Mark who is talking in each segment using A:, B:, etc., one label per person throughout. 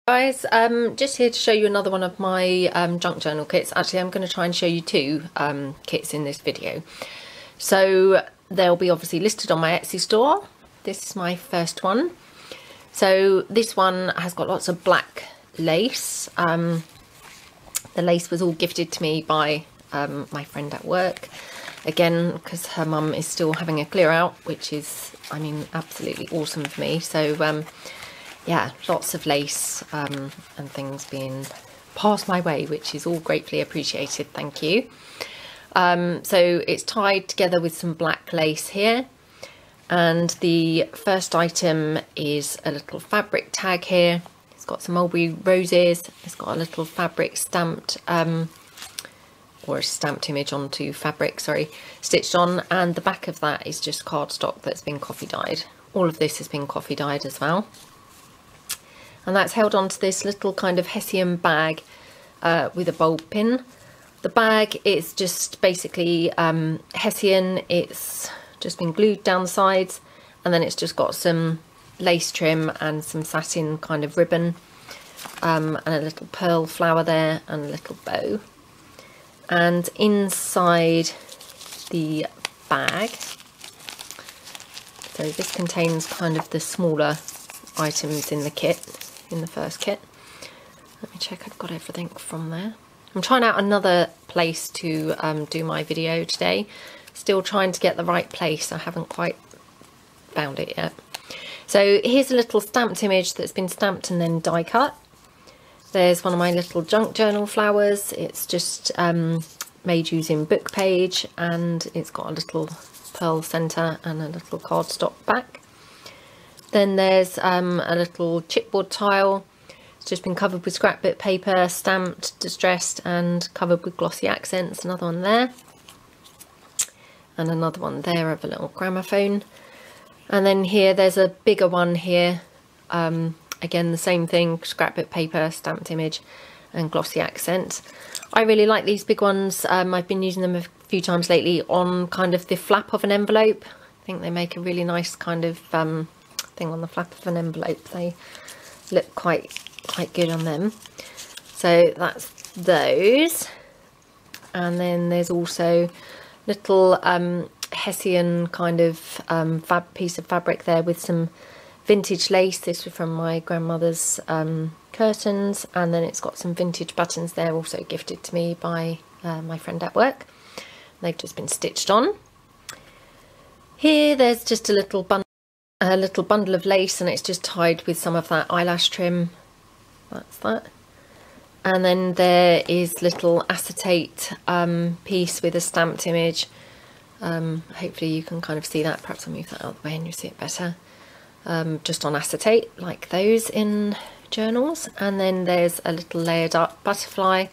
A: Guys, just here to show you another one of my junk journal kits. Actually, I'm going to try and show you two kits in this video. So they'll be obviously listed on my Etsy store. This is my first one. So this one has got lots of black lace. The lace was all gifted to me by my friend at work. Again, because her mum is still having a clear out, which is, I mean, absolutely awesome for me. So yeah, lots of lace and things being passed my way, which is all gratefully appreciated. Thank you. So it's tied together with some black lace here. And the first item is a little fabric tag here. It's got some mulberry roses. It's got a little fabric stamped, or a stamped image onto fabric, sorry, stitched on. And the back of that is just cardstock that's been coffee dyed. All of this has been coffee dyed as well. And that's held onto this little kind of Hessian bag with a bulb pin. The bag is just basically Hessian. It's just been glued down the sides, and then it's just got some lace trim and some satin kind of ribbon, and a little pearl flower there and a little bow. And inside the bag, so this contains kind of the smaller items in the kit, in the first kit. Let me check I've got everything from there. I'm trying out another place to do my video today. Still trying to get the right place. I haven't quite found it yet. So here's a little stamped image that's been stamped and then die cut. There's one of my little junk journal flowers. It's just made using book page, and it's got a little pearl centre and a little cardstock back. Then there's a little chipboard tile. It's just been covered with scrapbook paper, stamped, distressed, and covered with glossy accents. Another one there. And another one there of a little gramophone. And then here there's a bigger one here. Again, the same thing, scrapbook paper, stamped image, and glossy accent. I really like these big ones. I've been using them a few times lately on kind of the flap of an envelope. I think they make a really nice kind of thing on the flap of an envelope. They look quite good on them. So that's those. And then there's also little Hessian kind of piece of fabric there with some vintage lace. This was from my grandmother's curtains, and then it's got some vintage buttons there, also gifted to me by my friend at work. They've just been stitched on. Here there's just a little bundle of lace, and it's just tied with some of that eyelash trim. That's that. And then there is little acetate piece with a stamped image. Hopefully you can kind of see that. Perhaps I'll move that out of the way and you'll see it better. Just on acetate, like those in journals. And then there's a little layered up butterfly.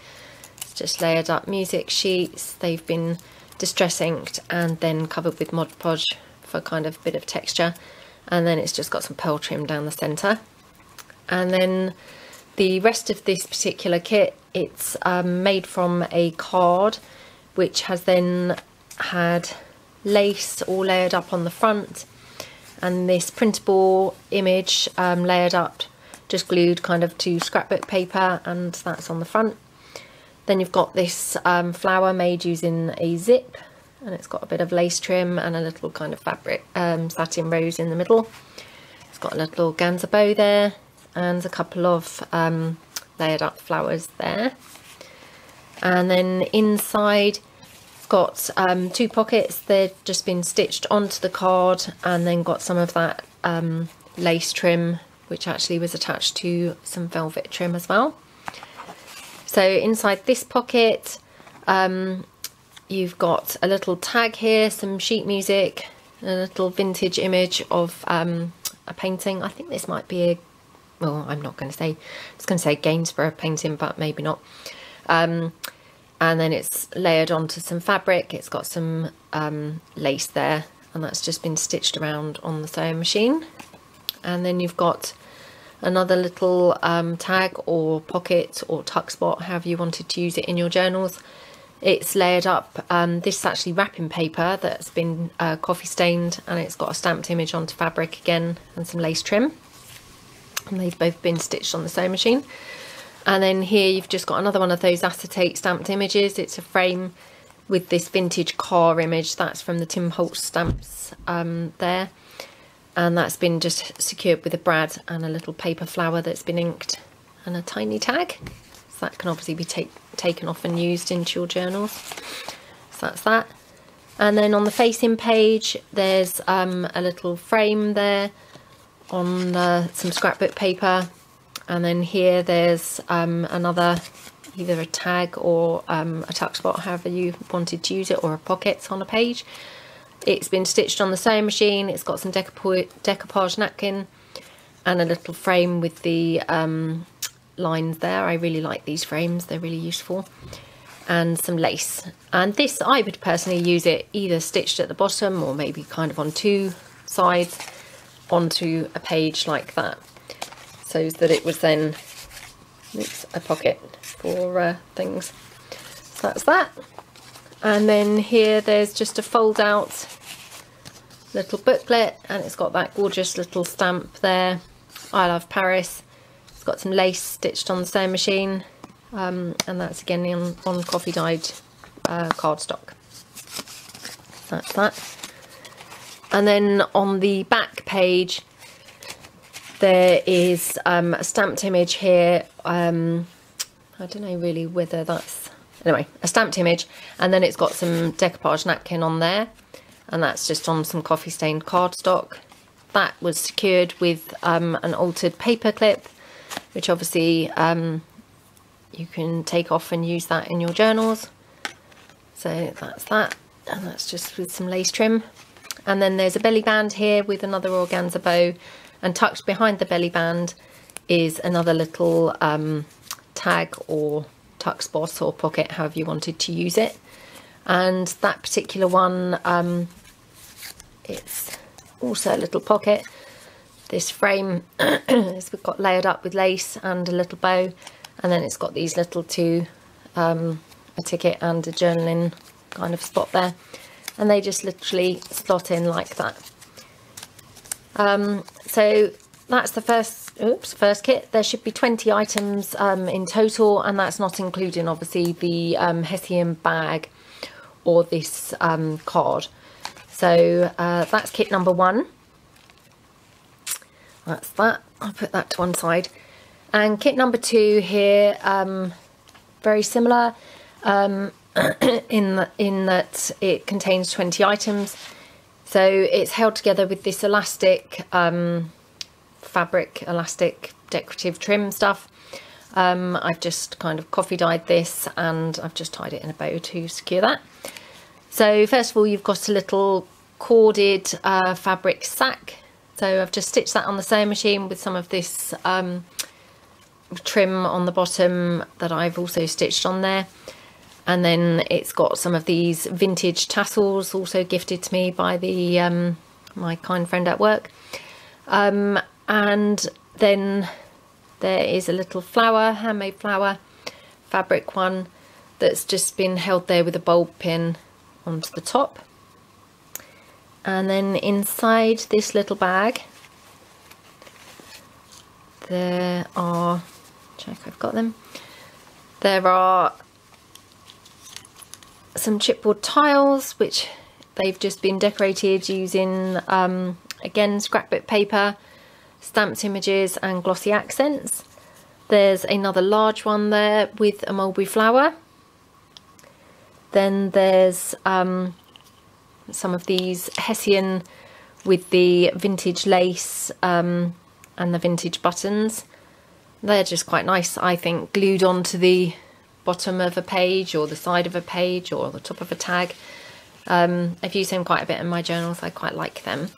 A: It's just layered up music sheets. They've been distress inked and then covered with Mod Podge for kind of a bit of texture. And then it's just got some pearl trim down the centre. And then the rest of this particular kit, it's made from a card which has then had lace all layered up on the front, and this printable image layered up, just glued kind of to scrapbook paper, and that's on the front. Then you've got this flower made using a zip, and it's got a bit of lace trim and a little kind of fabric satin rose in the middle. It's got a little organza bow there and a couple of layered up flowers there. And then inside it's got two pockets. They've just been stitched onto the card, and then got some of that lace trim, which actually was attached to some velvet trim as well. So inside this pocket you've got a little tag here, some sheet music, a little vintage image of a painting. I think this might be a, well, I'm not going to say, I was going to say Gainsborough painting, but maybe not. And then it's layered onto some fabric. It's got some lace there, and that's just been stitched around on the sewing machine. And then you've got another little tag or pocket or tuck spot, however you wanted to use it in your journals. It's layered up. This is actually wrapping paper that's been coffee stained, and it's got a stamped image onto fabric again and some lace trim. and they've both been stitched on the sewing machine. And then here you've just got another one of those acetate stamped images. It's a frame with this vintage car image. That's from the Tim Holtz stamps there. And that's been just secured with a brad and a little paper flower that's been inked and a tiny tag. So that can obviously be taken off and used into your journals. So that's that. And then on the facing page, there's a little frame there on some scrapbook paper. And then here there's another, either a tag or a tuck spot, however you wanted to use it, or a pocket on a page. It's been stitched on the sewing machine. It's got some decoupage napkin and a little frame with the lines there. I really like these frames, they're really useful. And some lace. And this, I would personally use it either stitched at the bottom or maybe kind of on two sides onto a page like that, so that it was then a pocket for things. So that's that. And then here there's just a fold out little booklet, and it's got that gorgeous little stamp there, I love Paris. It's got some lace stitched on the sewing machine, and that's again on coffee dyed cardstock. That's that. And then on the back page there is a stamped image here. I don't know really whether that's, anyway, a stamped image, and then it's got some decoupage napkin on there, and that's just on some coffee stained cardstock. That was secured with an altered paper clip, which obviously you can take off and use that in your journals. So that's that, and that's just with some lace trim. And then there's a belly band here with another organza bow, and tucked behind the belly band is another little tag or tuck spot or pocket, however you wanted to use it. And that particular one, it's also a little pocket. This frame is got layered up with lace and a little bow, and then it's got these little two, a ticket and a journaling kind of spot there, and they just literally slot in like that. So that's the first kit. There should be 20 items in total, and that's not including obviously the Hessian bag or this card. So that's kit number 1. That's that. I'll put that to one side. And kit number 2 here, very similar in that it contains 20 items. So it's held together with this elastic, fabric elastic decorative trim stuff. I've just kind of coffee dyed this, and I've just tied it in a bow to secure that. So first of all, you've got a little corded fabric sack. So I've just stitched that on the sewing machine with some of this trim on the bottom that I've also stitched on there. And then it's got some of these vintage tassels, also gifted to me by the my kind friend at work. And then there is a little flower, handmade flower, fabric one, that's just been held there with a bulb pin onto the top. And then inside this little bag there are, check I've got them, there are some chipboard tiles, which they've just been decorated using again scrapbook paper, stamped images and glossy accents. There's another large one there with a mulberry flower. Then there's some of these Hessian with the vintage lace and the vintage buttons. They're just quite nice, I think, glued onto the bottom of a page or the side of a page or the top of a tag. I've used them quite a bit in my journals. I quite like them.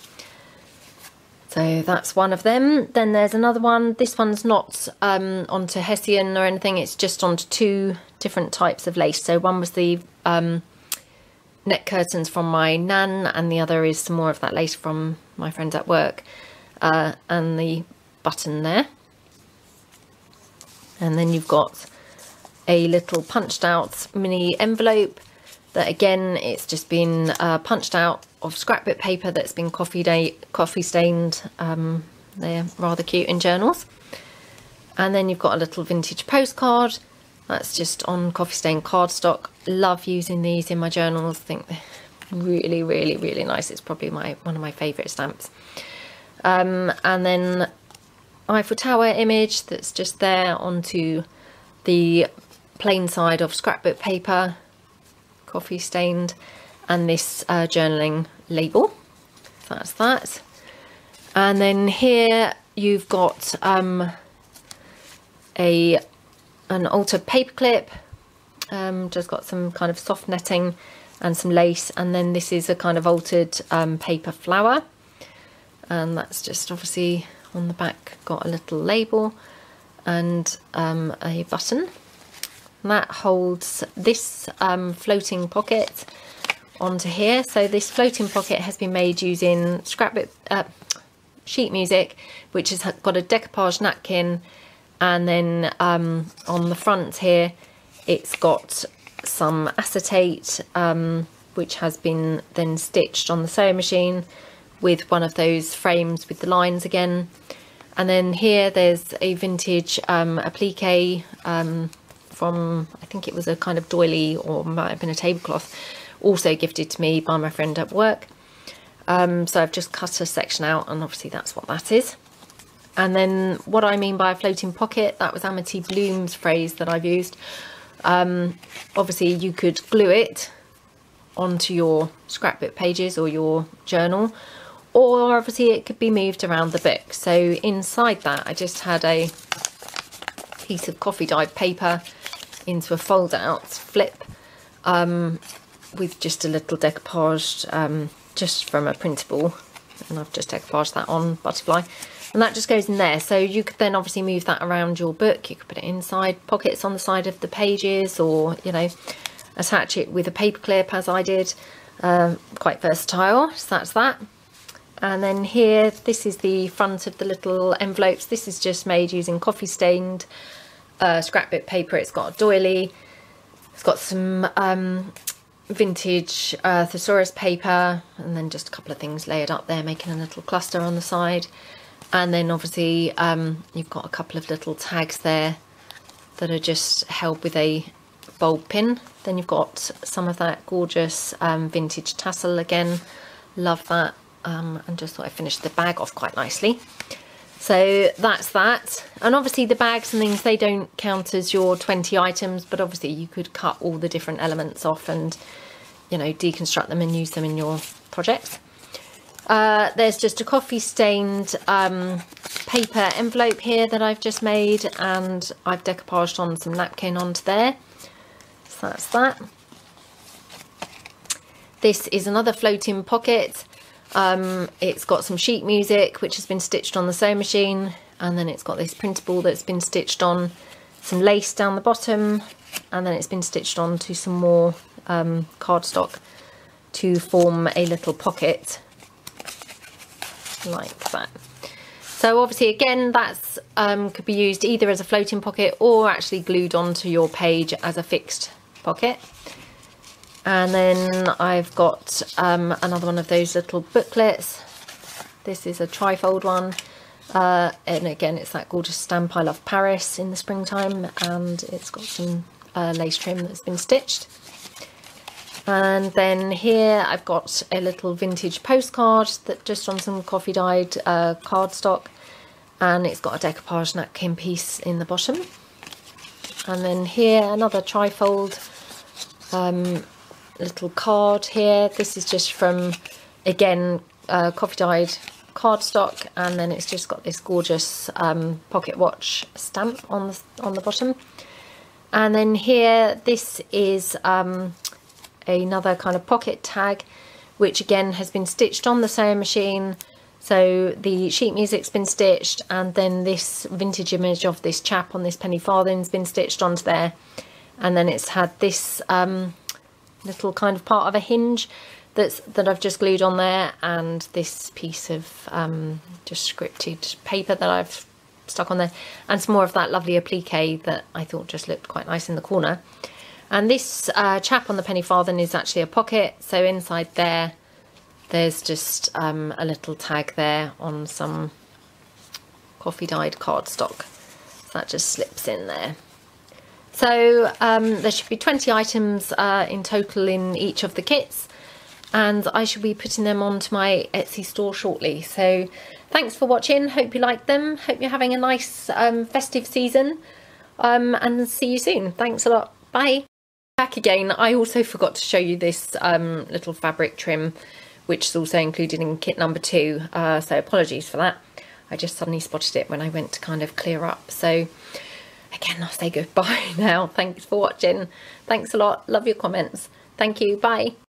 A: So that's one of them. Then there's another one. This one's not onto Hessian or anything. It's just onto 2 different types of lace. So one was the neck curtains from my nan, and the other is some more of that lace from my friends at work, and the button there. And then you've got a little punched out mini envelope that, again, it's just been punched out of scrapbook paper that's been coffee stained They're rather cute in journals. And then you've got a little vintage postcard. That's just on coffee stain cardstock. Love using these in my journals. I think they're really, really, really nice. It's probably one of my favourite stamps. And then Eiffel Tower image that's just there onto the plain side of scrapbook paper, coffee stained, and this journaling label. So that's that. And then here you've got an altered paper clip, just got some kind of soft netting and some lace, and then this is a kind of altered paper flower, and that's just obviously on the back got a little label and a button. And that holds this floating pocket onto here. So this floating pocket has been made using scrapbook sheet music, which has got a decoupage napkin, and then on the front here it's got some acetate which has been then stitched on the sewing machine with one of those frames with the lines again. And then here there's a vintage applique from, I think it was a kind of doily, or might have been a tablecloth, also gifted to me by my friend at work. So I've just cut a section out, and obviously that's what that is. And then what I mean by a floating pocket, that was Amity Bloom's phrase that I've used. Obviously you could glue it onto your scrapbook pages or your journal, or obviously it could be moved around the book. So inside that I just had a piece of coffee dyed paper into a fold out flip with just a little decoupage just from a printable, and I've just decoupaged that on butterfly, and that just goes in there. So you could then obviously move that around your book. You could put it inside pockets on the side of the pages, or, you know, attach it with a paper clip as I did. Quite versatile. So that's that. And then here, this is the front of the little envelopes. This is just made using coffee stained scrapbook paper. It's got a doily. It's got some vintage thesaurus paper, and then just a couple of things layered up there, making a little cluster on the side. And then obviously you've got a couple of little tags there that are just held with a bulb pin. Then you've got some of that gorgeous vintage tassel again. Love that. And just thought I finished the bag off quite nicely. So that's that. And obviously the bags and things, they don't count as your 20 items, but obviously you could cut all the different elements off and, you know, deconstruct them and use them in your projects. There's just a coffee stained paper envelope here that I've just made, and I've decoupaged on some napkin onto there. So that's that. This is another floating pocket. It's got some sheet music which has been stitched on the sewing machine, and then it's got this printable that's been stitched on, some lace down the bottom, and then it's been stitched on to some more cardstock to form a little pocket like that. So obviously again, that's could be used either as a floating pocket or actually glued onto your page as a fixed pocket. And then I've got another one of those little booklets. This is a trifold one, and again it's that gorgeous stamp I Love Paris in the springtime, and it's got some lace trim that's been stitched. And then here I've got a little vintage postcard that just on some coffee dyed cardstock, and it's got a decoupage napkin piece in the bottom. And then here another trifold little card here. This is just from, again, coffee dyed cardstock, and then it's just got this gorgeous pocket watch stamp on the bottom. And then here, this is another kind of pocket tag, which again has been stitched on the sewing machine. So the sheet music's been stitched, and then this vintage image of this chap on this penny farthing's been stitched onto there, and then it's had this little kind of part of a hinge that I've just glued on there, and this piece of just scripted paper that I've stuck on there, and some more of that lovely applique that I thought just looked quite nice in the corner. And this chap on the penny farthing is actually a pocket, so inside there's just a little tag there on some coffee dyed cardstock. So that just slips in there. So there should be 20 items in total in each of the kits, and I shall be putting them onto my Etsy store shortly. So thanks for watching, hope you liked them, hope you're having a nice festive season, and see you soon. Thanks a lot, bye. Back again. I also forgot to show you this little fabric trim, which is also included in kit number 2, so apologies for that. I just suddenly spotted it when I went to kind of clear up. So again, I'll say goodbye now. Thanks for watching. Thanks a lot. Love your comments. Thank you. Bye.